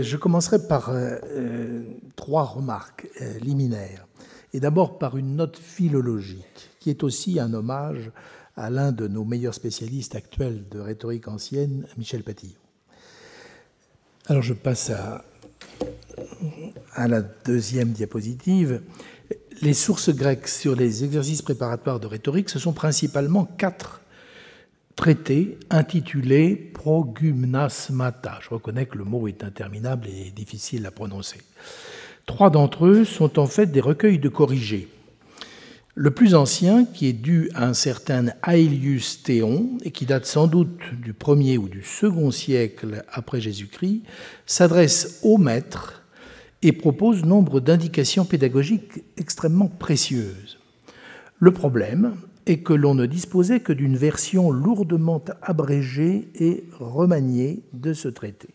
Je commencerai par trois remarques liminaires. Et d'abord par une note philologique, qui est aussi un hommage à l'un de nos meilleurs spécialistes actuels de rhétorique ancienne, Michel Patillon. Alors je passe à la deuxième diapositive. Les sources grecques sur les exercices préparatoires de rhétorique, ce sont principalement 4 traités intitulés Progymnasmata. Je reconnais que le mot est interminable et difficile à prononcer. 3 d'entre eux sont en fait des recueils de corrigés. Le plus ancien, qui est dû à un certain Aelius Théon, et qui date sans doute du 1er ou du 2e siècle après Jésus-Christ, s'adresse aux maîtres et propose nombre d'indications pédagogiques extrêmement précieuses. Le problème est que l'on ne disposait que d'une version lourdement abrégée et remaniée de ce traité.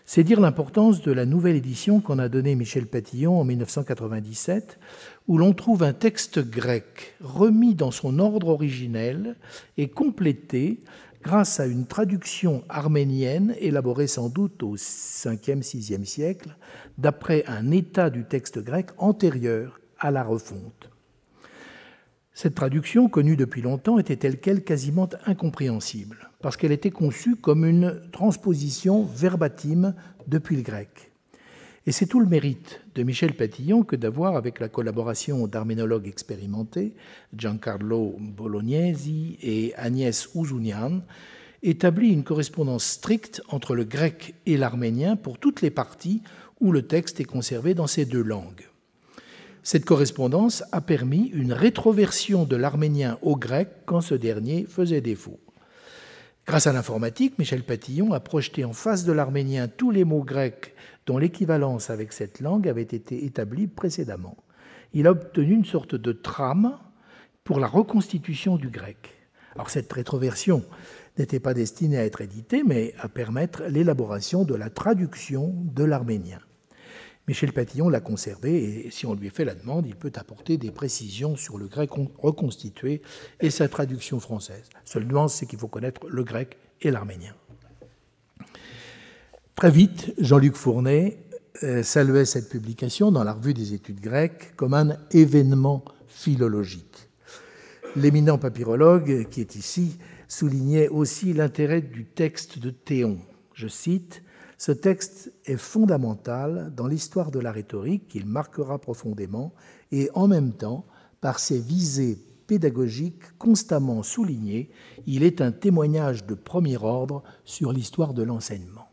C'est dire l'importance de la nouvelle édition qu'en a donnée Michel Patillon en 1997, où l'on trouve un texte grec remis dans son ordre originel et complété grâce à une traduction arménienne élaborée sans doute au 5e, 6e siècle, d'après un état du texte grec antérieur à la refonte. Cette traduction, connue depuis longtemps, était telle quelle quasiment incompréhensible, parce qu'elle était conçue comme une transposition verbatim depuis le grec. Et c'est tout le mérite de Michel Patillon que d'avoir, avec la collaboration d'arménologues expérimentés, Giancarlo Bolognesi et Agnès Ouzounian, établi une correspondance stricte entre le grec et l'arménien pour toutes les parties où le texte est conservé dans ces 2 langues. Cette correspondance a permis une rétroversion de l'arménien au grec quand ce dernier faisait défaut. Grâce à l'informatique, Michel Patillon a projeté en face de l'arménien tous les mots grecs dont l'équivalence avec cette langue avait été établie précédemment. Il a obtenu une sorte de trame pour la reconstitution du grec. Alors cette rétroversion n'était pas destinée à être éditée, mais à permettre l'élaboration de la traduction de l'arménien. Michel Patillon l'a conservé et si on lui fait la demande, il peut apporter des précisions sur le grec reconstitué et sa traduction française. Seule nuance, c'est qu'il faut connaître le grec et l'arménien. Très vite, Jean-Luc Fournet saluait cette publication dans la Revue des études grecques comme un événement philologique. L'éminent papyrologue qui est ici soulignait aussi l'intérêt du texte de Théon. Je cite: « Ce texte est fondamental dans l'histoire de la rhétorique qu'il marquera profondément et en même temps, par ses visées pédagogiques constamment soulignées, il est un témoignage de premier ordre sur l'histoire de l'enseignement. »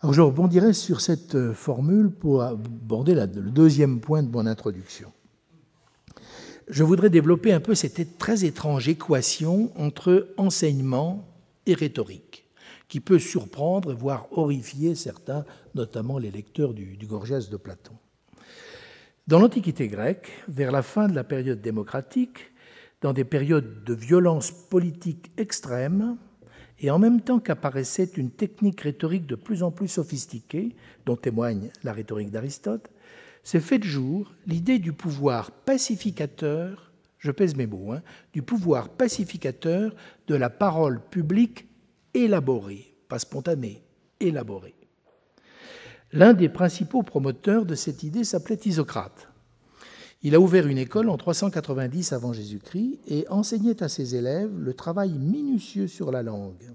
Alors je rebondirai sur cette formule pour aborder le deuxième point de mon introduction. Je voudrais développer un peu cette très étrange équation entre enseignement et rhétorique, qui peut surprendre, voire horrifier certains, notamment les lecteurs du Gorgias de Platon. Dans l'Antiquité grecque, vers la fin de la période démocratique, dans des périodes de violence politique extrême, et en même temps qu'apparaissait une technique rhétorique de plus en plus sophistiquée, dont témoigne la rhétorique d'Aristote, s'est fait de jour l'idée du pouvoir pacificateur, je pèse mes mots, du pouvoir pacificateur de la parole publique élaborée, pas spontanée, élaborée. L'un des principaux promoteurs de cette idée s'appelait Isocrate. Il a ouvert une école en 390 avant Jésus-Christ et enseignait à ses élèves le travail minutieux sur la langue.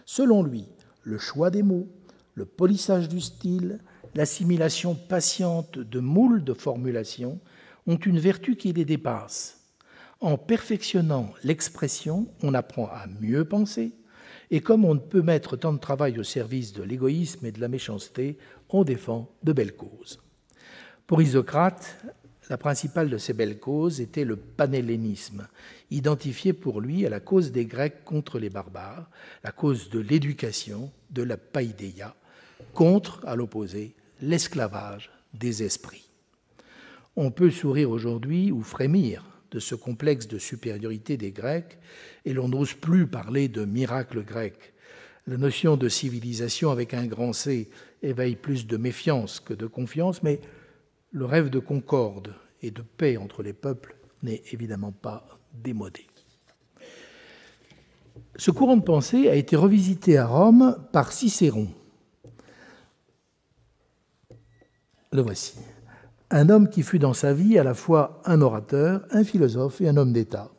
Selon lui, le choix des mots, le polissage du style, l'assimilation patiente de moules de formulations ont une vertu qui les dépasse. En perfectionnant l'expression, on apprend à mieux penser, et comme on ne peut mettre tant de travail au service de l'égoïsme et de la méchanceté, on défend de belles causes. Pour Isocrate, la principale de ces belles causes était le panhellénisme, identifié pour lui à la cause des Grecs contre les barbares, la cause de l'éducation, de la païdéia, contre, à l'opposé, l'esclavage des esprits. On peut sourire aujourd'hui ou frémir de ce complexe de supériorité des Grecs, et l'on n'ose plus parler de miracle grec. La notion de civilisation avec un grand C éveille plus de méfiance que de confiance, mais le rêve de concorde et de paix entre les peuples n'est évidemment pas démodé. Ce courant de pensée a été revisité à Rome par Cicéron Le voici. Un homme qui fut dans sa vie à la fois un orateur, un philosophe et un homme d'État.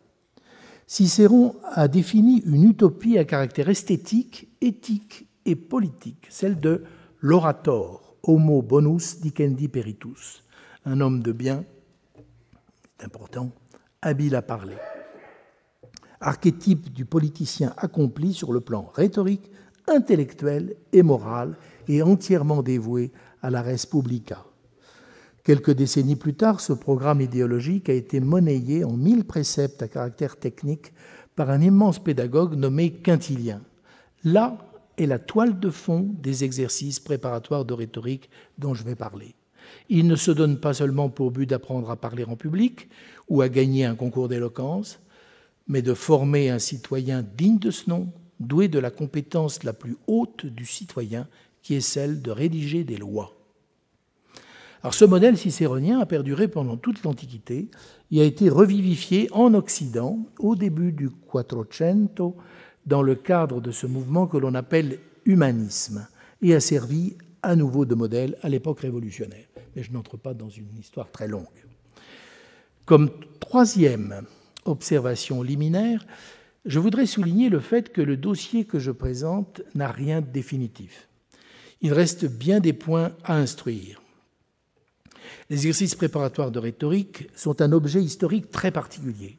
Cicéron a défini une utopie à caractère esthétique, éthique et politique, celle de l'orator, homo bonus dicendi peritus, un homme de bien, c'est important, habile à parler. Archétype du politicien accompli sur le plan rhétorique, intellectuel et moral, et entièrement dévoué à la res publica. Quelques décennies plus tard, ce programme idéologique a été monnayé en 1000 préceptes à caractère technique par un immense pédagogue nommé Quintilien. Là est la toile de fond des exercices préparatoires de rhétorique dont je vais parler. Il ne se donne pas seulement pour but d'apprendre à parler en public ou à gagner un concours d'éloquence, mais de former un citoyen digne de ce nom, doué de la compétence la plus haute du citoyen, qui est celle de rédiger des lois. Alors, ce modèle cicéronien a perduré pendant toute l'Antiquité et a été revivifié en Occident au début du Quattrocento dans le cadre de ce mouvement que l'on appelle humanisme et a servi à nouveau de modèle à l'époque révolutionnaire. Mais je n'entre pas dans une histoire très longue. Comme troisième observation liminaire, je voudrais souligner le fait que le dossier que je présente n'a rien de définitif. Il reste bien des points à instruire. Les exercices préparatoires de rhétorique sont un objet historique très particulier.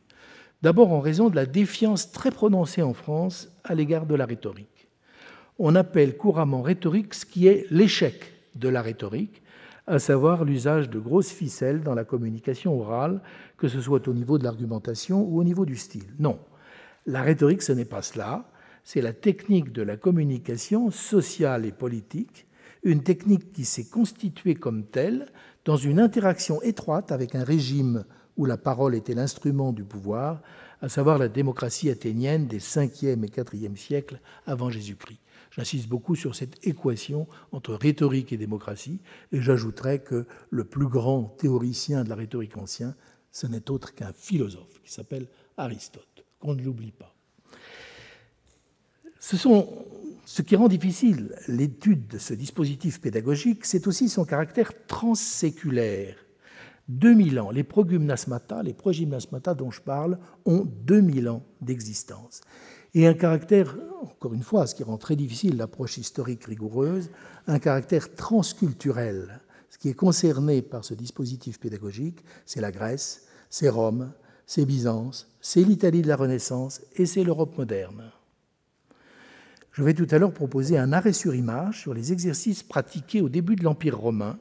D'abord en raison de la défiance très prononcée en France à l'égard de la rhétorique. On appelle couramment rhétorique ce qui est l'échec de la rhétorique, à savoir l'usage de grosses ficelles dans la communication orale, que ce soit au niveau de l'argumentation ou au niveau du style. Non, la rhétorique, ce n'est pas cela. C'est la technique de la communication sociale et politique, une technique qui s'est constituée comme telle dans une interaction étroite avec un régime où la parole était l'instrument du pouvoir, à savoir la démocratie athénienne des 5e et 4e siècles avant Jésus-Christ. J'insiste beaucoup sur cette équation entre rhétorique et démocratie, et j'ajouterai que le plus grand théoricien de la rhétorique ancien, ce n'est autre qu'un philosophe qui s'appelle Aristote, qu'on ne l'oublie pas. Ce qui rend difficile l'étude de ce dispositif pédagogique, c'est aussi son caractère transséculaire. 2000 ans, les progymnasmata dont je parle, ont 2000 ans d'existence. Et un caractère, encore une fois, ce qui rend très difficile l'approche historique rigoureuse, un caractère transculturel. Ce qui est concerné par ce dispositif pédagogique, c'est la Grèce, c'est Rome, c'est Byzance, c'est l'Italie de la Renaissance et c'est l'Europe moderne. Je vais tout à l'heure proposer un arrêt sur image sur les exercices pratiqués au début de l'Empire romain.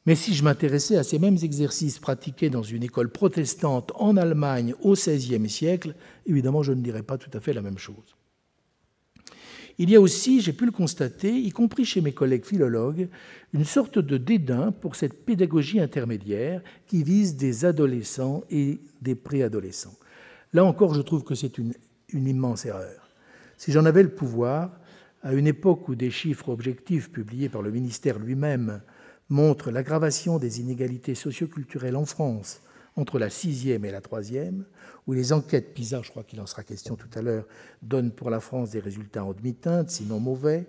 Mais si je m'intéressais à ces mêmes exercices pratiqués dans une école protestante en Allemagne au XVIe siècle, évidemment, je ne dirais pas tout à fait la même chose. Il y a aussi, j'ai pu le constater, y compris chez mes collègues philologues, une sorte de dédain pour cette pédagogie intermédiaire qui vise des adolescents et des préadolescents. Là encore, je trouve que c'est une immense erreur. Si j'en avais le pouvoir, à une époque où des chiffres objectifs publiés par le ministère lui-même montrent l'aggravation des inégalités socioculturelles en France entre la 6e et la 3e, où les enquêtes PISA, je crois qu'il en sera question tout à l'heure, donnent pour la France des résultats en demi-teinte, sinon mauvais,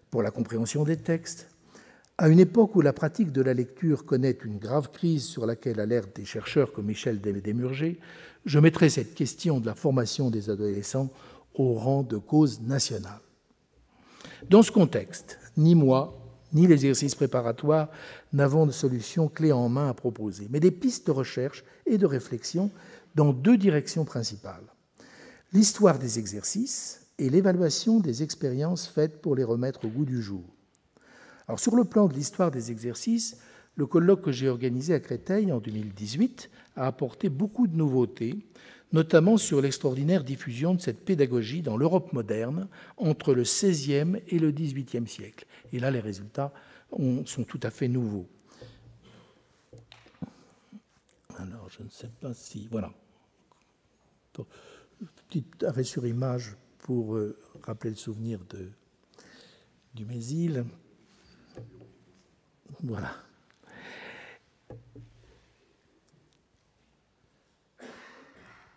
pour la compréhension des textes, à une époque où la pratique de la lecture connaît une grave crise sur laquelle alertent des chercheurs comme Michel Desmurger, je mettrai cette question de la formation des adolescents au rang de cause nationale. Dans ce contexte, ni moi, ni l'exercice préparatoire n'avons de solution clé en main à proposer, mais des pistes de recherche et de réflexion dans deux directions principales. L'histoire des exercices et l'évaluation des expériences faites pour les remettre au goût du jour. Alors, sur le plan de l'histoire des exercices, le colloque que j'ai organisé à Créteil en 2018 a apporté beaucoup de nouveautés, notamment sur l'extraordinaire diffusion de cette pédagogie dans l'Europe moderne entre le XVIe et le XVIIIe siècle. Et là, les résultats sont tout à fait nouveaux. Alors, je ne sais pas si... Voilà. Petit arrêt sur image pour rappeler le souvenir du Mésil. Voilà.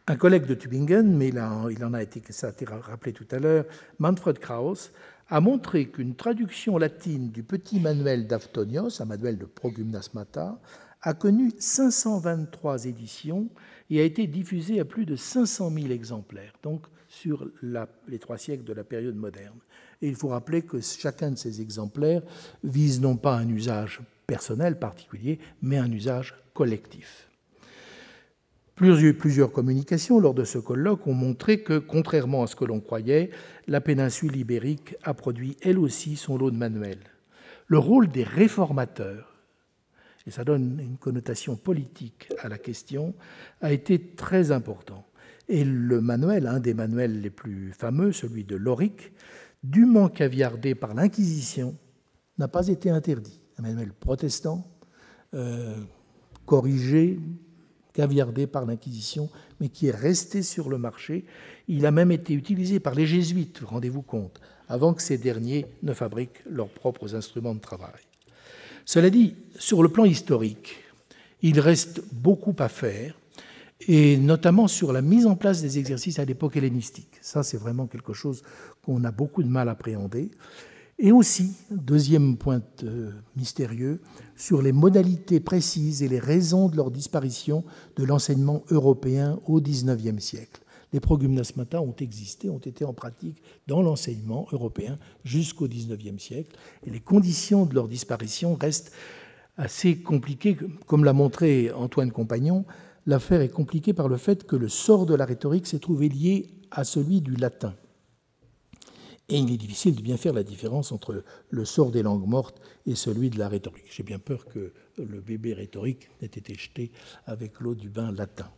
Un collègue de Tübingen, mais ça a été rappelé tout à l'heure, Manfred Krauss, a montré qu'une traduction latine du petit manuel d'Aftonios, un manuel de progymnasmata, a connu 523 éditions et a été diffusé à plus de 500 000 exemplaires, donc sur les 3 siècles de la période moderne. Et il faut rappeler que chacun de ces exemplaires vise non pas un usage personnel particulier, mais un usage collectif. Plusieurs communications lors de ce colloque ont montré que, contrairement à ce que l'on croyait, la péninsule ibérique a produit elle aussi son lot de manuels. Le rôle des réformateurs, et ça donne une connotation politique à la question, a été très important. Et le manuel, un des manuels les plus fameux, celui de Loric, dûment caviardé par l'Inquisition, n'a pas été interdit. Un manuel protestant, corrigé, caviardé par l'Inquisition, mais qui est resté sur le marché. Il a même été utilisé par les jésuites, rendez-vous compte, avant que ces derniers ne fabriquent leurs propres instruments de travail. Cela dit, sur le plan historique, il reste beaucoup à faire, et notamment sur la mise en place des exercices à l'époque hellénistique. Ça, c'est vraiment quelque chose qu'on a beaucoup de mal à appréhender. Et aussi, deuxième point mystérieux, sur les modalités précises et les raisons de leur disparition de l'enseignement européen au XIXe siècle. Les progymnasmata ont existé, ont été en pratique dans l'enseignement européen jusqu'au XIXe siècle, et les conditions de leur disparition restent assez compliquées. Comme l'a montré Antoine Compagnon, l'affaire est compliquée par le fait que le sort de la rhétorique s'est trouvé lié à celui du latin. Et il est difficile de bien faire la différence entre le sort des langues mortes et celui de la rhétorique. J'ai bien peur que le bébé rhétorique n'ait été jeté avec l'eau du bain latin.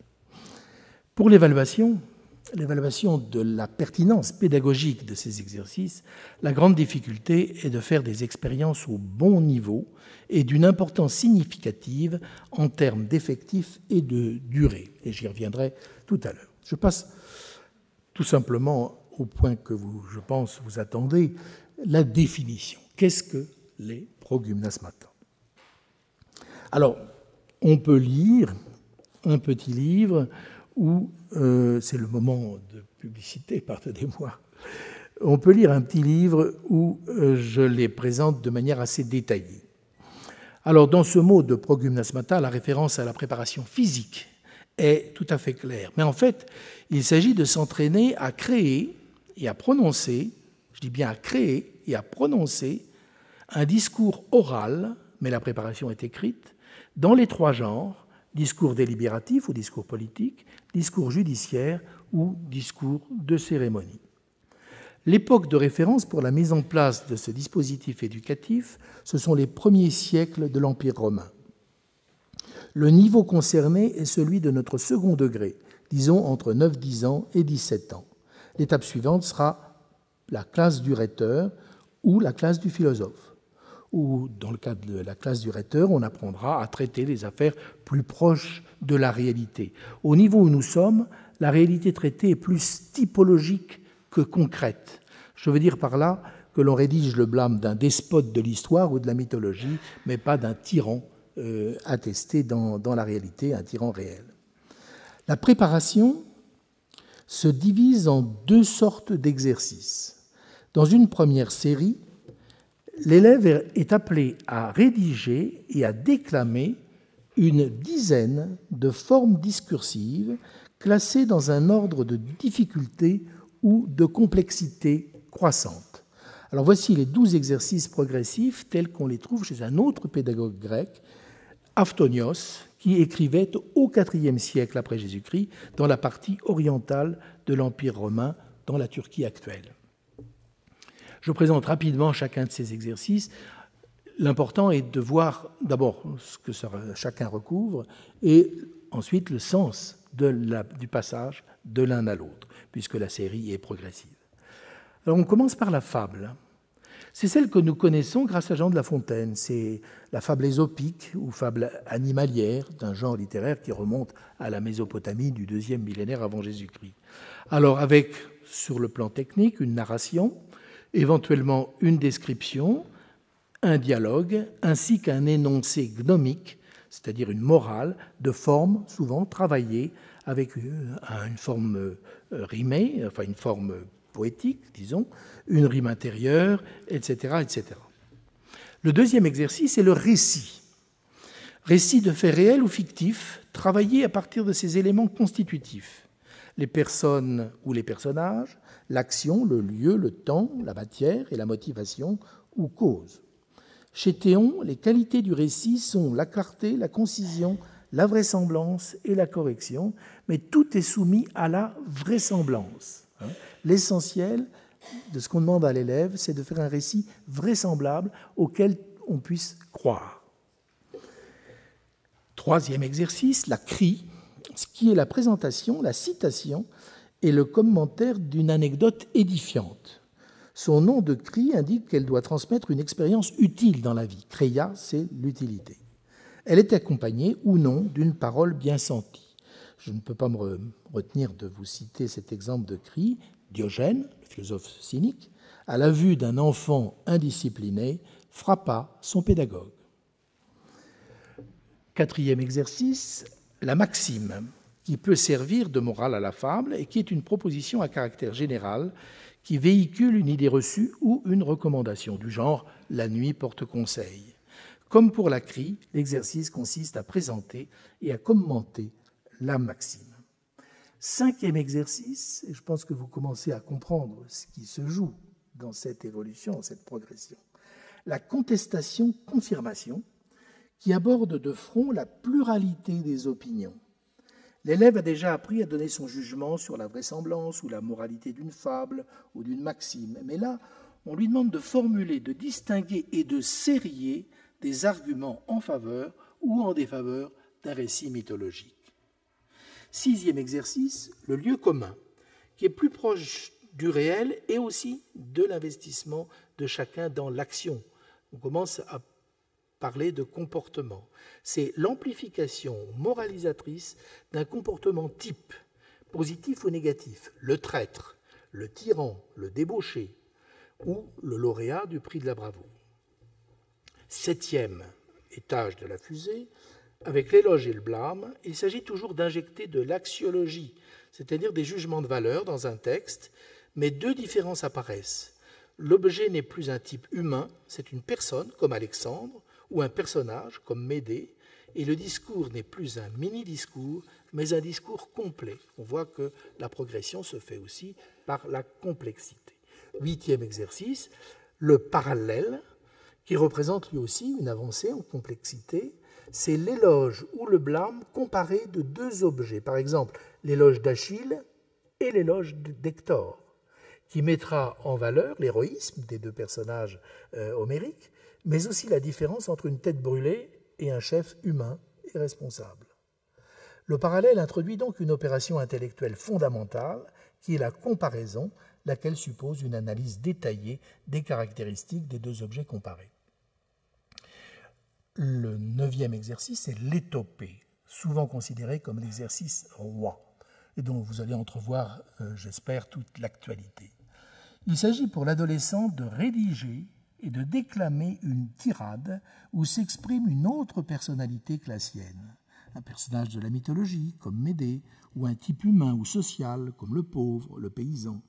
Pour l'évaluation de la pertinence pédagogique de ces exercices, la grande difficulté est de faire des expériences au bon niveau et d'une importance significative en termes d'effectifs et de durée. Et j'y reviendrai tout à l'heure. Je passe tout simplement au point que je pense vous attendez, la définition. Qu'est-ce que les progymnasmata? Alors, on peut lire un petit livre où, c'est le moment de publicité, pardonnez-moi, on peut lire un petit livre où je les présente de manière assez détaillée. Alors, dans ce mot de progymnasmata, la référence à la préparation physique est tout à fait claire. Mais en fait, il s'agit de s'entraîner à créer et à prononcer, je dis bien à créer et à prononcer, un discours oral, mais la préparation est écrite, dans les 3 genres, discours délibératif ou discours politique, discours judiciaire ou discours de cérémonie. L'époque de référence pour la mise en place de ce dispositif éducatif, ce sont les premiers siècles de l'Empire romain. Le niveau concerné est celui de notre second degré, disons entre 9-10 ans et 17 ans. L'étape suivante sera la classe du rhéteur ou la classe du philosophe. Ou, dans le cadre de la classe du rhéteur, on apprendra à traiter les affaires plus proches de la réalité. Au niveau où nous sommes, la réalité traitée est plus typologique que concrète. Je veux dire par là que l'on rédige le blâme d'un despote de l'histoire ou de la mythologie, mais pas d'un tyran attesté dans la réalité, un tyran réel. La préparation se divise en 2 sortes d'exercices. Dans une première série, l'élève est appelé à rédiger et à déclamer une dizaine de formes discursives classées dans un ordre de difficulté ou de complexité croissante. Alors voici les 12 exercices progressifs tels qu'on les trouve chez un autre pédagogue grec, Aftonios, qui écrivait au IVe siècle après Jésus-Christ dans la partie orientale de l'Empire romain, dans la Turquie actuelle. Je présente rapidement chacun de ces exercices. L'important est de voir d'abord ce que chacun recouvre et ensuite le sens du passage de l'un à l'autre, puisque la série est progressive. Alors on commence par la fable. C'est celle que nous connaissons grâce à Jean de La Fontaine. C'est la fable ésopique ou fable animalière d'un genre littéraire qui remonte à la Mésopotamie du 2e millénaire avant Jésus-Christ. Alors avec, sur le plan technique, une narration, éventuellement une description, un dialogue, ainsi qu'un énoncé gnomique, c'est-à-dire une morale de forme souvent travaillée avec une forme rimée, enfin une forme poétique, disons, une rime intérieure, etc., etc. Le deuxième exercice est le récit. Récit de faits réels ou fictifs, travaillé à partir de ces éléments constitutifs. Les personnes ou les personnages, l'action, le lieu, le temps, la matière et la motivation ou cause. Chez Théon, les qualités du récit sont la clarté, la concision, la vraisemblance et la correction, mais tout est soumis à la vraisemblance. L'essentiel de ce qu'on demande à l'élève, c'est de faire un récit vraisemblable auquel on puisse croire. Troisième exercice, la crie, ce qui est la présentation, la citation et le commentaire d'une anecdote édifiante. Son nom de crie indique qu'elle doit transmettre une expérience utile dans la vie. Créa, c'est l'utilité. Elle est accompagnée ou non d'une parole bien sentie. Je ne peux pas me retenir de vous citer cet exemple de cri. Diogène, le philosophe cynique, à la vue d'un enfant indiscipliné, frappa son pédagogue. Quatrième exercice, la maxime, qui peut servir de morale à la fable et qui est une proposition à caractère général qui véhicule une idée reçue ou une recommandation, du genre « la nuit porte conseil ». Comme pour la crie, l'exercice consiste à présenter et à commenter la maxime. Cinquième exercice, et je pense que vous commencez à comprendre ce qui se joue dans cette évolution, cette progression, la contestation-confirmation, qui aborde de front la pluralité des opinions. L'élève a déjà appris à donner son jugement sur la vraisemblance ou la moralité d'une fable ou d'une maxime, mais là, on lui demande de formuler, de distinguer et de sérier des arguments en faveur ou en défaveur d'un récit mythologique. Sixième exercice, le lieu commun, qui est plus proche du réel et aussi de l'investissement de chacun dans l'action. On commence à parler de comportement. C'est l'amplification moralisatrice d'un comportement type, positif ou négatif, le traître, le tyran, le débauché ou le lauréat du prix de la bravoure. Septième étage de la fusée, avec l'éloge et le blâme, il s'agit toujours d'injecter de l'axiologie, c'est-à-dire des jugements de valeur dans un texte, mais deux différences apparaissent. L'objet n'est plus un type humain, c'est une personne, comme Alexandre, ou un personnage, comme Médée, et le discours n'est plus un mini-discours, mais un discours complet. On voit que la progression se fait aussi par la complexité. Huitième exercice, le parallèle, qui représente lui aussi une avancée en complexité, c'est l'éloge ou le blâme comparé de deux objets. Par exemple, l'éloge d'Achille et l'éloge d'Hector, qui mettra en valeur l'héroïsme des deux personnages homériques, mais aussi la différence entre une tête brûlée et un chef humain et responsable. Le parallèle introduit donc une opération intellectuelle fondamentale, qui est la comparaison, laquelle suppose une analyse détaillée des caractéristiques des deux objets comparés. Le neuvième exercice est l'étopée, souvent considéré comme l'exercice roi, et dont vous allez entrevoir, j'espère, toute l'actualité. Il s'agit pour l'adolescent de rédiger et de déclamer une tirade où s'exprime une autre personnalité que la sienne, un personnage de la mythologie, comme Médée, ou un type humain ou social, comme le pauvre, le paysan.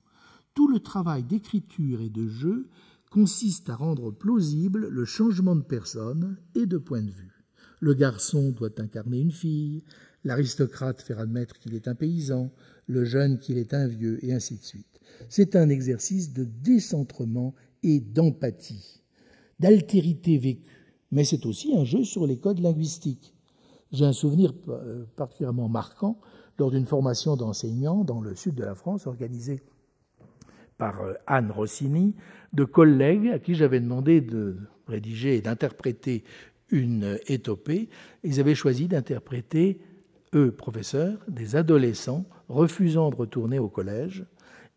Tout le travail d'écriture et de jeu consiste à rendre plausible le changement de personne et de point de vue. Le garçon doit incarner une fille, l'aristocrate faire admettre qu'il est un paysan, le jeune qu'il est un vieux, et ainsi de suite. C'est un exercice de décentrement et d'empathie, d'altérité vécue, mais c'est aussi un jeu sur les codes linguistiques. J'ai un souvenir particulièrement marquant lors d'une formation d'enseignants dans le sud de la France organisée par Anne Rossini, de collègues à qui j'avais demandé de rédiger et d'interpréter une étopée. Ils avaient choisi d'interpréter, eux, professeurs, des adolescents refusant de retourner au collège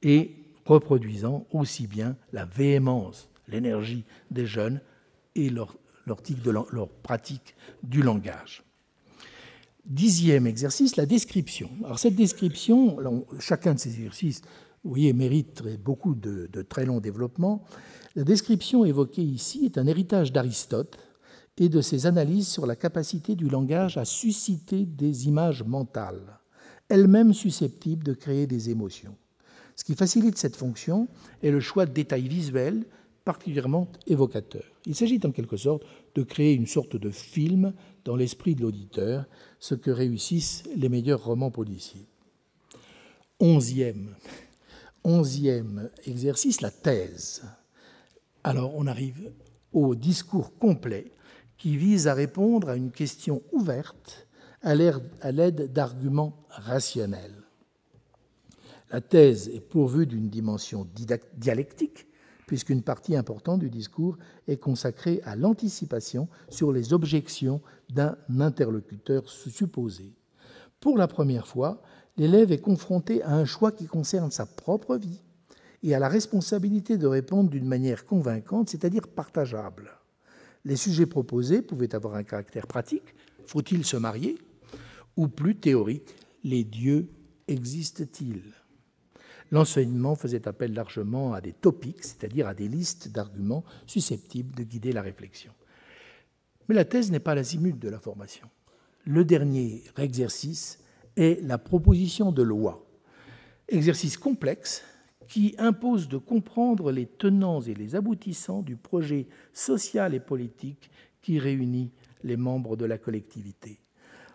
et reproduisant aussi bien la véhémence, l'énergie des jeunes et leur pratique du langage. Dixième exercice, la description. Alors cette description, chacun de ces exercices, vous voyez, mérite beaucoup de très longs développements. La description évoquée ici est un héritage d'Aristote et de ses analyses sur la capacité du langage à susciter des images mentales, elles-mêmes susceptibles de créer des émotions. Ce qui facilite cette fonction est le choix de détails visuels particulièrement évocateurs. Il s'agit en quelque sorte de créer une sorte de film dans l'esprit de l'auditeur, ce que réussissent les meilleurs romans policiers. Onzième exercice, la thèse. Alors on arrive au discours complet qui vise à répondre à une question ouverte à l'aide d'arguments rationnels. La thèse est pourvue d'une dimension dialectique, puisqu'une partie importante du discours est consacrée à l'anticipation sur les objections d'un interlocuteur supposé. Pour la première fois, l'élève est confronté à un choix qui concerne sa propre vie et à la responsabilité de répondre d'une manière convaincante, c'est-à-dire partageable. Les sujets proposés pouvaient avoir un caractère pratique, faut-il se marier, ou plus théorique, les dieux existent-ils ? L'enseignement faisait appel largement à des topics, c'est-à-dire à des listes d'arguments susceptibles de guider la réflexion. Mais la thèse n'est pas l'azimut de la formation. Le dernier exercice est la proposition de loi. Exercice complexe qui impose de comprendre les tenants et les aboutissants du projet social et politique qui réunit les membres de la collectivité.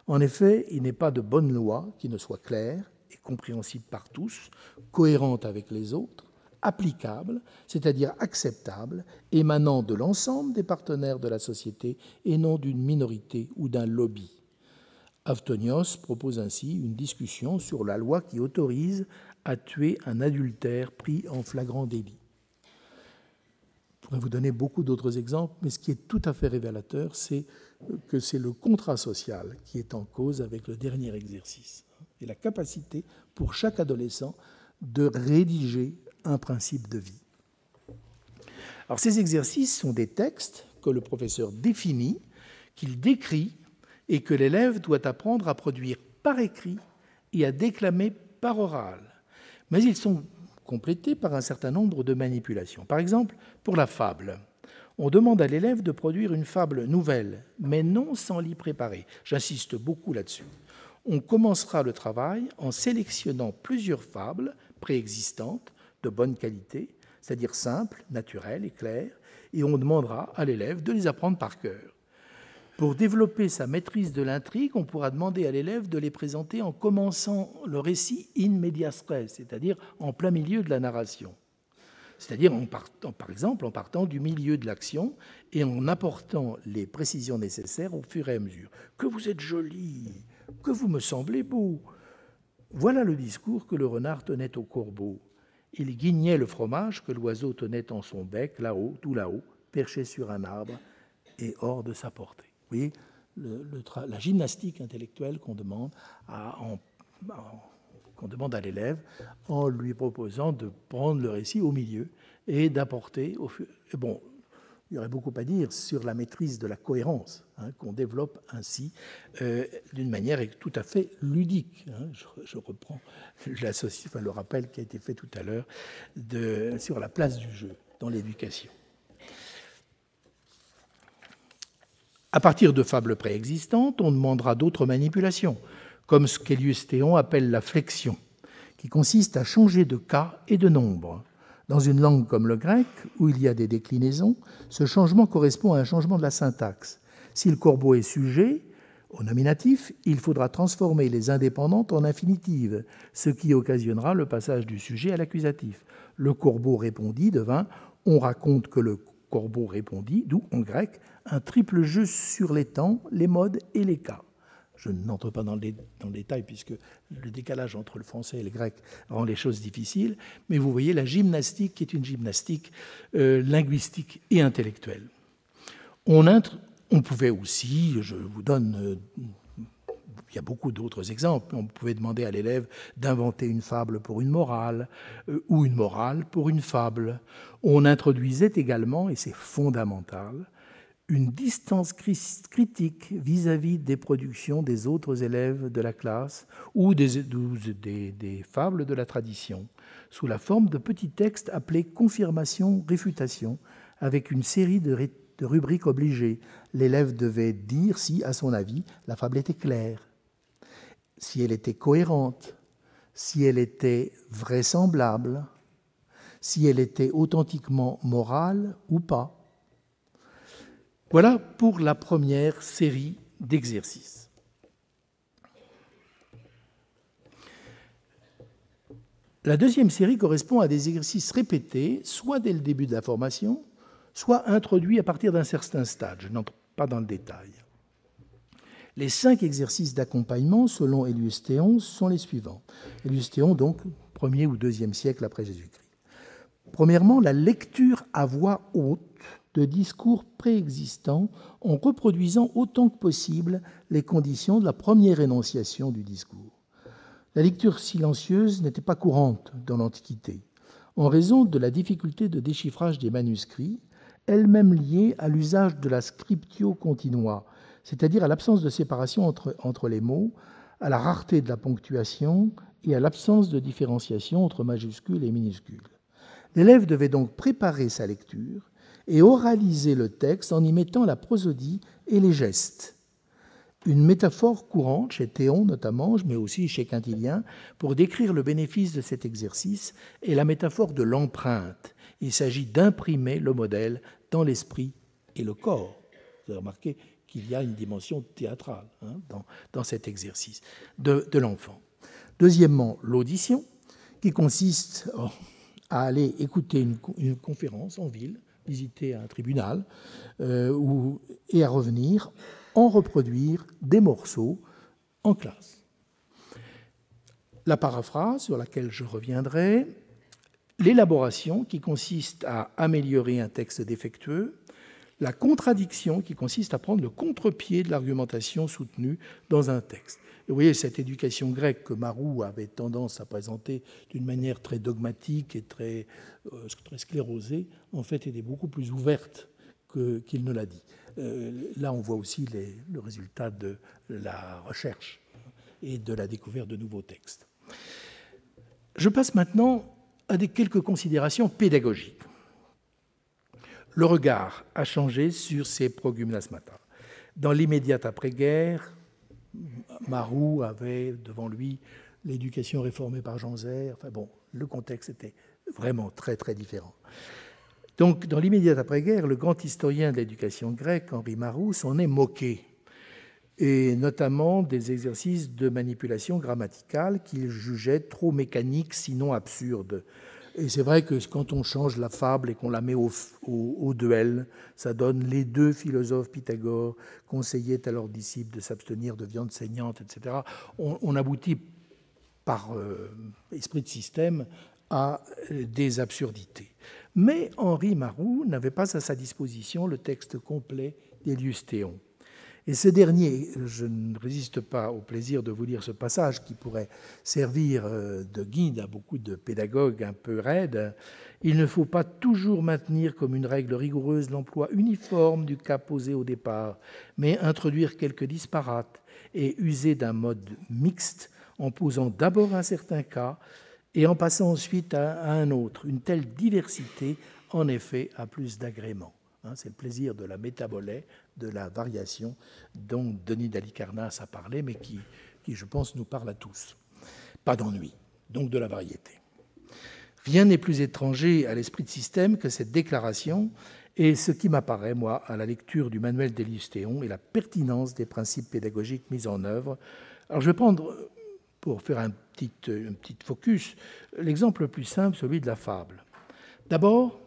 En effet, il n'est pas de bonne loi qui ne soit claire et compréhensible par tous, cohérente avec les autres, applicable, c'est-à-dire acceptable, émanant de l'ensemble des partenaires de la société et non d'une minorité ou d'un lobby. Avtonios propose ainsi une discussion sur la loi qui autorise à tuer un adultère pris en flagrant délit. Je pourrais vous donner beaucoup d'autres exemples, mais ce qui est tout à fait révélateur, c'est que c'est le contrat social qui est en cause avec le dernier exercice et la capacité pour chaque adolescent de rédiger un principe de vie. Alors, ces exercices sont des textes que le professeur définit, qu'il décrit et que l'élève doit apprendre à produire par écrit et à déclamer par oral. Mais ils sont complétés par un certain nombre de manipulations. Par exemple, pour la fable, on demande à l'élève de produire une fable nouvelle, mais non sans l'y préparer. J'insiste beaucoup là-dessus. On commencera le travail en sélectionnant plusieurs fables préexistantes de bonne qualité, c'est-à-dire simples, naturelles et claires, et on demandera à l'élève de les apprendre par cœur. Pour développer sa maîtrise de l'intrigue, on pourra demander à l'élève de les présenter en commençant le récit in medias res, c'est-à-dire en plein milieu de la narration. C'est-à-dire, par exemple, en partant du milieu de l'action et en apportant les précisions nécessaires au fur et à mesure. « Que vous êtes joli !»« Que vous me semblez beau !» Voilà le discours que le renard tenait au corbeau. Il guignait le fromage que l'oiseau tenait en son bec, là-haut, tout là-haut, perché sur un arbre et hors de sa portée. Vous voyez la gymnastique intellectuelle qu'on demande à l'élève en lui proposant de prendre le récit au milieu et d'apporter bon, il y aurait beaucoup à dire sur la maîtrise de la cohérence qu'on développe ainsi d'une manière tout à fait ludique. Je reprends le rappel qui a été fait tout à l'heure sur la place du jeu dans l'éducation. À partir de fables préexistantes, on demandera d'autres manipulations, comme ce qu'Elius Théon appelle la flexion, qui consiste à changer de cas et de nombre. Dans une langue comme le grec, où il y a des déclinaisons, ce changement correspond à un changement de la syntaxe. Si le corbeau est sujet, au nominatif, il faudra transformer les indépendantes en infinitives, ce qui occasionnera le passage du sujet à l'accusatif. Le corbeau répondit devint « on raconte que le corbeau répondit », d'où, en grec, un triple jeu sur les temps, les modes et les cas. Je n'entre pas dans le détail puisque le décalage entre le français et le grec rend les choses difficiles, mais vous voyez la gymnastique qui est une gymnastique linguistique et intellectuelle. On pouvait aussi, je vous donne, il y a beaucoup d'autres exemples, on pouvait demander à l'élève d'inventer une fable pour une morale ou une morale pour une fable. On introduisait également, et c'est fondamental, une distance critique vis-à-vis des productions des autres élèves de la classe ou des fables de la tradition, sous la forme de petits textes appelés confirmation-réfutation, avec une série de rubriques obligées. L'élève devait dire si, à son avis, la fable était claire, si elle était cohérente, si elle était vraisemblable, si elle était authentiquement morale ou pas. Voilà pour la première série d'exercices. La deuxième série correspond à des exercices répétés, soit dès le début de la formation, soit introduits à partir d'un certain stade. Je n'entre pas dans le détail. Les 5 exercices d'accompagnement, selon Elius Théon, sont les suivants. Elius Théon, donc, 1er ou 2e siècle après Jésus-Christ. Premièrement, la lecture à voix haute de discours préexistants en reproduisant autant que possible les conditions de la première énonciation du discours. La lecture silencieuse n'était pas courante dans l'Antiquité, en raison de la difficulté de déchiffrage des manuscrits, elle-même liée à l'usage de la scriptio continua, c'est-à-dire à l'absence de séparation entre les mots, à la rareté de la ponctuation et à l'absence de différenciation entre majuscules et minuscules. L'élève devait donc préparer sa lecture et oraliser le texte en y mettant la prosodie et les gestes. Une métaphore courante, chez Théon notamment, mais aussi chez Quintilien, pour décrire le bénéfice de cet exercice est la métaphore de l'empreinte. Il s'agit d'imprimer le modèle dans l'esprit et le corps. Vous avez remarqué qu'il y a une dimension théâtrale dans cet exercice de l'enfant. Deuxièmement, l'audition, qui consiste à aller écouter une conférence en ville, visiter un tribunal, et à revenir en reproduire des morceaux en classe. La paraphrase, sur laquelle je reviendrai, l'élaboration, qui consiste à améliorer un texte défectueux, la contradiction, qui consiste à prendre le contre-pied de l'argumentation soutenue dans un texte. Et vous voyez, cette éducation grecque que Marou avait tendance à présenter d'une manière très dogmatique et très sclérosée, en fait, était beaucoup plus ouverte qu'il ne l'a dit. Là, on voit aussi le résultat de la recherche et de la découverte de nouveaux textes. Je passe maintenant à quelques considérations pédagogiques. Le regard a changé sur ces progymnasmata. Dans l'immédiate après-guerre, Marou avait devant lui l'éducation réformée par Jean Zay. Enfin bon, le contexte était vraiment très, très différent. Donc, dans l'immédiate après-guerre, le grand historien de l'éducation grecque, Henri Marou, s'en est moqué, et notamment des exercices de manipulation grammaticale qu'il jugeait trop mécaniques, sinon absurdes. Et c'est vrai que quand on change la fable et qu'on la met au duel, ça donne les 2 philosophes Pythagore conseillaient à leurs disciples de s'abstenir de viande saignante, etc. On aboutit par esprit de système à des absurdités. Mais Henri Marou n'avait pas à sa disposition le texte complet d'Elius Théon. Et ce dernier, je ne résiste pas au plaisir de vous lire ce passage qui pourrait servir de guide à beaucoup de pédagogues un peu raides. Il ne faut pas toujours maintenir comme une règle rigoureuse l'emploi uniforme du cas posé au départ, mais introduire quelques disparates et user d'un mode mixte en posant d'abord un certain cas et en passant ensuite à un autre. Une telle diversité, en effet, a plus d'agrément. C'est le plaisir de la métabolée, de la variation dont Denis d'Halicarnasse a parlé, mais qui, je pense, nous parle à tous. Pas d'ennui, donc de la variété. Rien n'est plus étranger à l'esprit de système que cette déclaration, et ce qui m'apparaît, moi, à la lecture du manuel d'Elius Théon, est la pertinence des principes pédagogiques mis en œuvre. Alors je vais prendre, pour faire un petit focus, l'exemple le plus simple, celui de la fable. D'abord,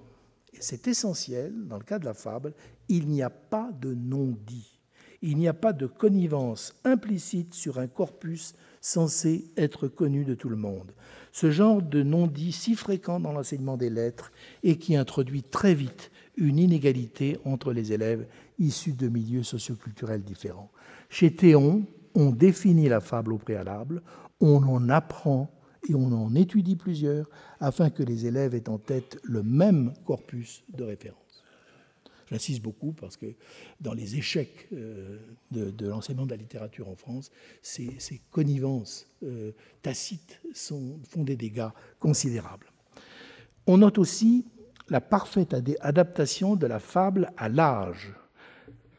et c'est essentiel, dans le cas de la fable, il n'y a pas de non-dit. Il n'y a pas de connivence implicite sur un corpus censé être connu de tout le monde. Ce genre de non-dit si fréquent dans l'enseignement des lettres et qui introduit très vite une inégalité entre les élèves issus de milieux socioculturels différents. Chez Théon, on définit la fable au préalable, on en apprend et on en étudie plusieurs afin que les élèves aient en tête le même corpus de référence. J'insiste beaucoup parce que dans les échecs de l'enseignement de la littérature en France, ces connivences tacites font des dégâts considérables. On note aussi la parfaite adaptation de la fable à l'âge,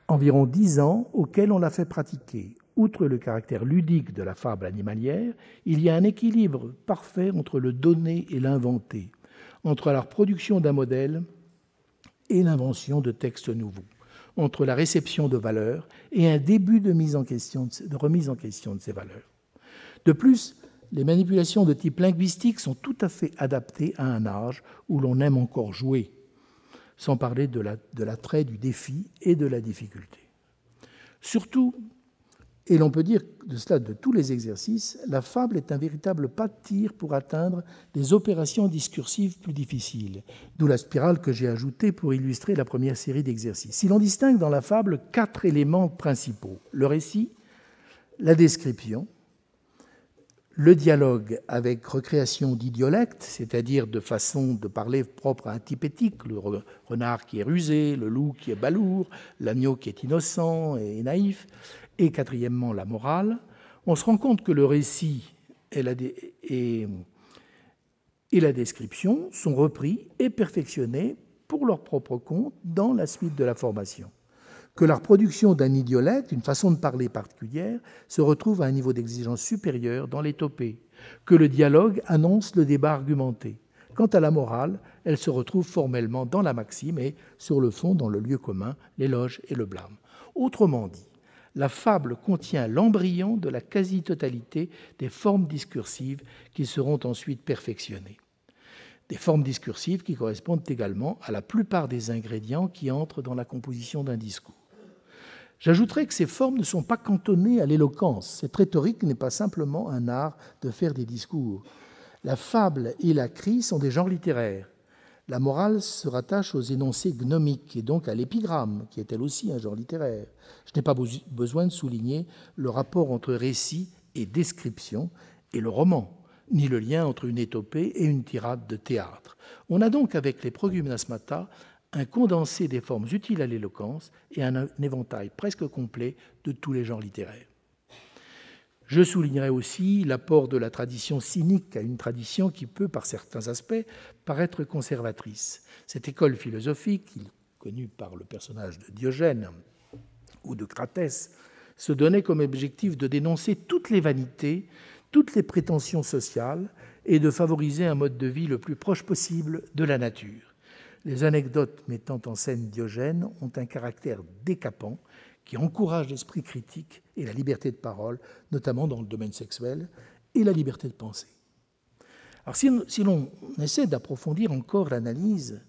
environ 10 ans, auquel on l'a fait pratiquer. Outre le caractère ludique de la fable animalière, il y a un équilibre parfait entre le donné et l'inventé, entre la production d'un modèle et l'invention de textes nouveaux, entre la réception de valeurs et un début de remise en question de ces valeurs. De plus, les manipulations de type linguistique sont tout à fait adaptées à un âge où l'on aime encore jouer, sans parler de l'attrait du défi et de la difficulté. Surtout, et l'on peut dire de cela de tous les exercices, la fable est un véritable pas de tir pour atteindre des opérations discursives plus difficiles, d'où la spirale que j'ai ajoutée pour illustrer la première série d'exercices. Si l'on distingue dans la fable 4 éléments principaux, le récit, la description, le dialogue avec recréation d'idiolectes, c'est-à-dire de façon de parler propre à un type éthique, le renard qui est rusé, le loup qui est balourd, l'agneau qui est innocent et naïf, et quatrièmement la morale, on se rend compte que le récit et la description sont repris et perfectionnés pour leur propre compte dans la suite de la formation. Que la reproduction d'un idiolecte, une façon de parler particulière, se retrouve à un niveau d'exigence supérieur dans l'étopée, que le dialogue annonce le débat argumenté. Quant à la morale, elle se retrouve formellement dans la maxime et, sur le fond, dans le lieu commun, l'éloge et le blâme. Autrement dit, la fable contient l'embryon de la quasi-totalité des formes discursives qui seront ensuite perfectionnées. Des formes discursives qui correspondent également à la plupart des ingrédients qui entrent dans la composition d'un discours. J'ajouterai que ces formes ne sont pas cantonnées à l'éloquence. Cette rhétorique n'est pas simplement un art de faire des discours. La fable et la crie sont des genres littéraires. La morale se rattache aux énoncés gnomiques et donc à l'épigramme, qui est elle aussi un genre littéraire. Je n'ai pas besoin de souligner le rapport entre récit et description et le roman, ni le lien entre une étopée et une tirade de théâtre. On a donc avec les progymnasmata un condensé des formes utiles à l'éloquence et un éventail presque complet de tous les genres littéraires. Je soulignerai aussi l'apport de la tradition cynique à une tradition qui peut, par certains aspects, paraître conservatrice. Cette école philosophique, connue par le personnage de Diogène ou de Cratès, se donnait comme objectif de dénoncer toutes les vanités, toutes les prétentions sociales et de favoriser un mode de vie le plus proche possible de la nature. Les anecdotes mettant en scène Diogène ont un caractère décapant qui encourage l'esprit critique et la liberté de parole, notamment dans le domaine sexuel, et la liberté de penser. Alors, si l'on essaie d'approfondir encore l'analyse,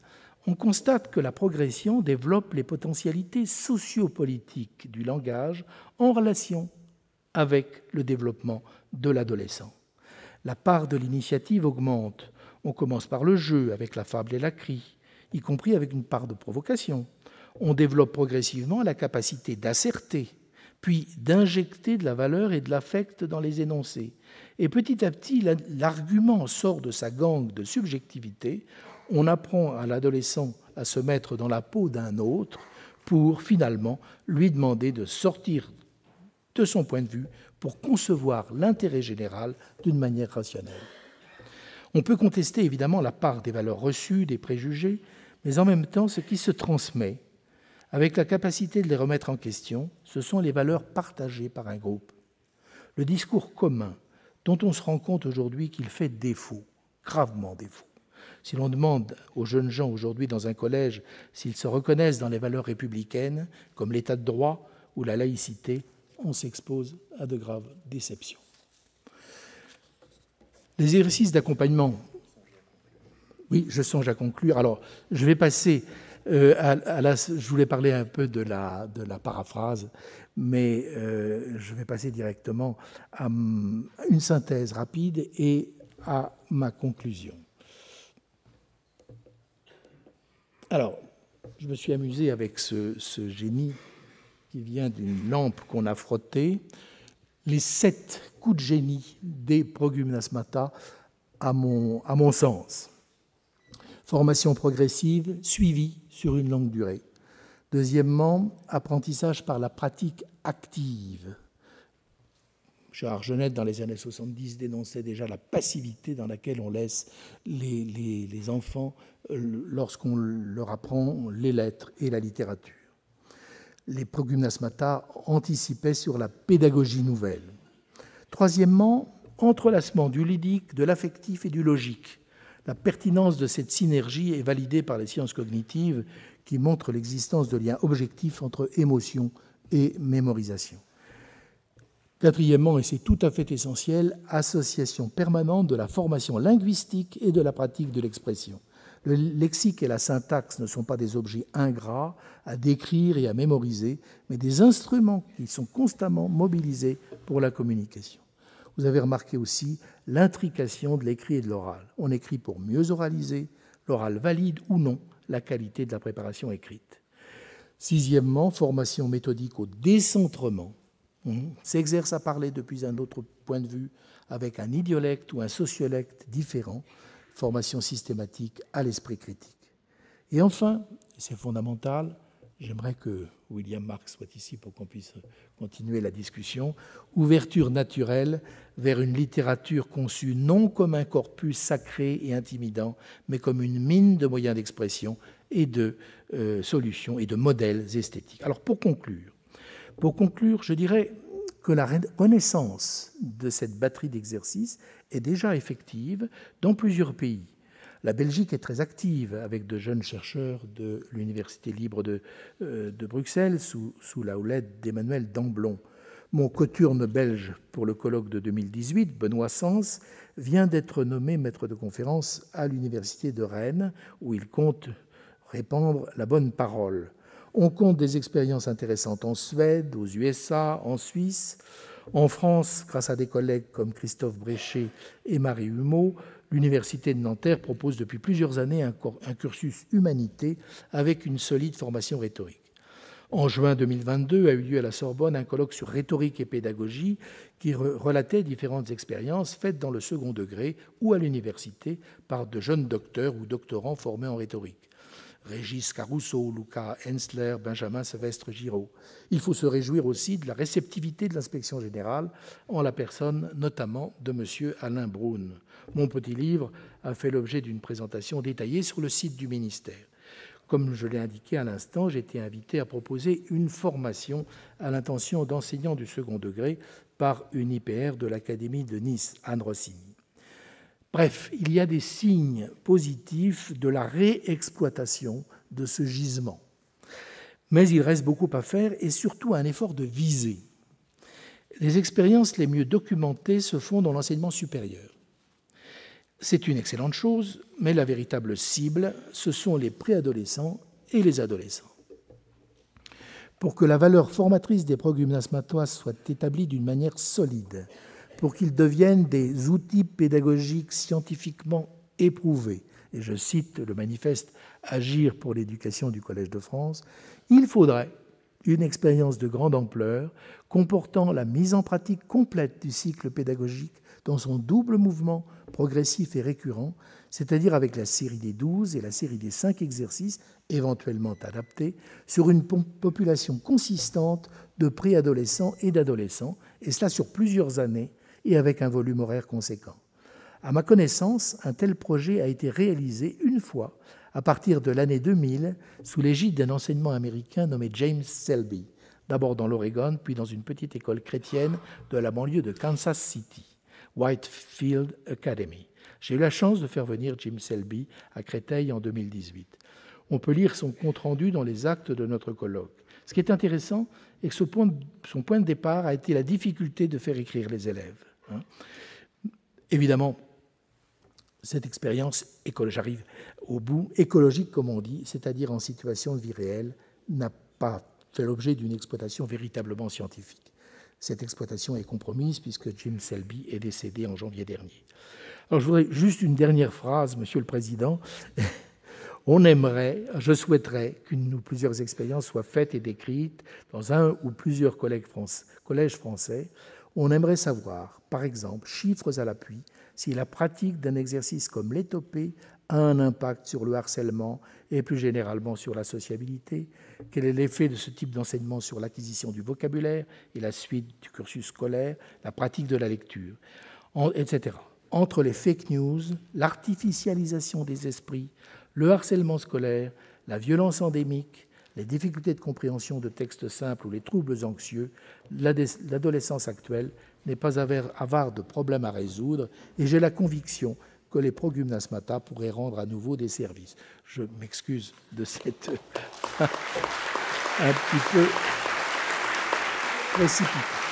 on constate que la progression développe les potentialités sociopolitiques du langage en relation avec le développement de l'adolescent. La part de l'initiative augmente. On commence par le jeu, avec la fable et la crie, y compris avec une part de provocation. On développe progressivement la capacité d'asserter, puis d'injecter de la valeur et de l'affect dans les énoncés. Et petit à petit, l'argument sort de sa gangue de subjectivité. On apprend à l'adolescent à se mettre dans la peau d'un autre pour finalement lui demander de sortir de son point de vue pour concevoir l'intérêt général d'une manière rationnelle. On peut contester évidemment la part des valeurs reçues, des préjugés, mais en même temps, ce qui se transmet, avec la capacité de les remettre en question, ce sont les valeurs partagées par un groupe. Le discours commun, dont on se rend compte aujourd'hui qu'il fait défaut, gravement défaut. Si l'on demande aux jeunes gens aujourd'hui dans un collège s'ils se reconnaissent dans les valeurs républicaines, comme l'état de droit ou la laïcité, on s'expose à de graves déceptions. Les exercices d'accompagnement. Oui, je songe à conclure. Alors, je vais passer je voulais parler un peu de la paraphrase, mais je vais passer directement à une synthèse rapide et à ma conclusion. Alors, je me suis amusé avec ce génie qui vient d'une lampe qu'on a frottée. Les 7 coups de génie des progymnasmata, à mon sens. Formation progressive, suivie sur une longue durée. Deuxièmement, apprentissage par la pratique active. Gérard Genette, dans les années 70, dénonçait déjà la passivité dans laquelle on laisse les enfants lorsqu'on leur apprend les lettres et la littérature. les progymnasmata anticipaient sur la pédagogie nouvelle. Troisièmement, entrelacement du ludique, de l'affectif et du logique. La pertinence de cette synergie est validée par les sciences cognitives qui montrent l'existence de liens objectifs entre émotion et mémorisation. Quatrièmement, et c'est tout à fait essentiel, association permanente de la formation linguistique et de la pratique de l'expression. Le lexique et la syntaxe ne sont pas des objets ingrats à décrire et à mémoriser, mais des instruments qui sont constamment mobilisés pour la communication. Vous avez remarqué aussi l'intrication de l'écrit et de l'oral. On écrit pour mieux oraliser, l'oral valide ou non la qualité de la préparation écrite. Sixièmement, formation méthodique au décentrement. S'exerce à parler depuis un autre point de vue, avec un idiolecte ou un sociolecte différent, formation systématique à l'esprit critique. Et enfin, c'est fondamental, j'aimerais que William Marx soit ici pour qu'on puisse continuer la discussion, ouverture naturelle vers une littérature conçue non comme un corpus sacré et intimidant, mais comme une mine de moyens d'expression et de solutions et de modèles esthétiques. Alors pour conclure, je dirais que la renaissance de cette batterie d'exercices est déjà effective dans plusieurs pays. La Belgique est très active avec de jeunes chercheurs de l'Université libre de Bruxelles sous la houlette d'Emmanuel Damblon. Mon coturne belge pour le colloque de 2018, Benoît Sens, vient d'être nommé maître de conférence à l'Université de Rennes, où il compte répandre la bonne parole. On compte des expériences intéressantes en Suède, aux USA, en Suisse. En France, grâce à des collègues comme Christophe Bréchet et Marie Humeau, l'Université de Nanterre propose depuis plusieurs années un cursus humanité avec une solide formation rhétorique. En juin 2022 a eu lieu à la Sorbonne un colloque sur rhétorique et pédagogie qui relatait différentes expériences faites dans le second degré ou à l'université par de jeunes docteurs ou doctorants formés en rhétorique. Régis Caruso, Luca Hensler, Benjamin Sylvestre-Giraud. Il faut se réjouir aussi de la réceptivité de l'inspection générale, en la personne notamment de M. Alain Brun. Mon petit livre a fait l'objet d'une présentation détaillée sur le site du ministère. Comme je l'ai indiqué à l'instant, j'ai été invité à proposer une formation à l'intention d'enseignants du second degré par une IPR de l'Académie de Nice, Anne Rossini. Bref, il y a des signes positifs de la réexploitation de ce gisement. Mais il reste beaucoup à faire et surtout un effort de visée. Les expériences les mieux documentées se font dans l'enseignement supérieur. C'est une excellente chose, mais la véritable cible, ce sont les préadolescents et les adolescents. Pour que la valeur formatrice des progymnasmatoires soit établie d'une manière solide, pour qu'ils deviennent des outils pédagogiques scientifiquement éprouvés, et je cite le manifeste « Agir pour l'éducation du Collège de France », il faudrait une expérience de grande ampleur comportant la mise en pratique complète du cycle pédagogique dans son double mouvement progressif et récurrent, c'est-à-dire avec la série des 12 et la série des 5 exercices, éventuellement adaptés, sur une population consistante de préadolescents et d'adolescents, et cela sur plusieurs années, et avec un volume horaire conséquent. À ma connaissance, un tel projet a été réalisé une fois, à partir de l'année 2000, sous l'égide d'un enseignant américain nommé James Selby, d'abord dans l'Oregon, puis dans une petite école chrétienne de la banlieue de Kansas City, Whitefield Academy. J'ai eu la chance de faire venir Jim Selby à Créteil en 2018. On peut lire son compte-rendu dans les actes de notre colloque. Ce qui est intéressant est que son point de départ a été la difficulté de faire écrire les élèves. Évidemment, cette expérience, j'arrive au bout, écologique comme on dit, c'est-à-dire en situation de vie réelle, n'a pas fait l'objet d'une exploitation véritablement scientifique. Cette exploitation est compromise puisque Jim Selby est décédé en janvier dernier. Alors je voudrais juste une dernière phrase, Monsieur le Président. Je souhaiterais qu'une ou plusieurs expériences soient faites et décrites dans un ou plusieurs collèges français. On aimerait savoir, par exemple, chiffres à l'appui, si la pratique d'un exercice comme l'étopée a un impact sur le harcèlement et plus généralement sur la sociabilité, quel est l'effet de ce type d'enseignement sur l'acquisition du vocabulaire et la suite du cursus scolaire, la pratique de la lecture, etc. Entre les fake news, l'artificialisation des esprits, le harcèlement scolaire, la violence endémique, les difficultés de compréhension de textes simples ou les troubles anxieux, l'adolescence actuelle n'est pas avare de problèmes à résoudre, et j'ai la conviction que les progymnasmata pourraient rendre à nouveau des services. Je m'excuse de cette un petit peu précipitée.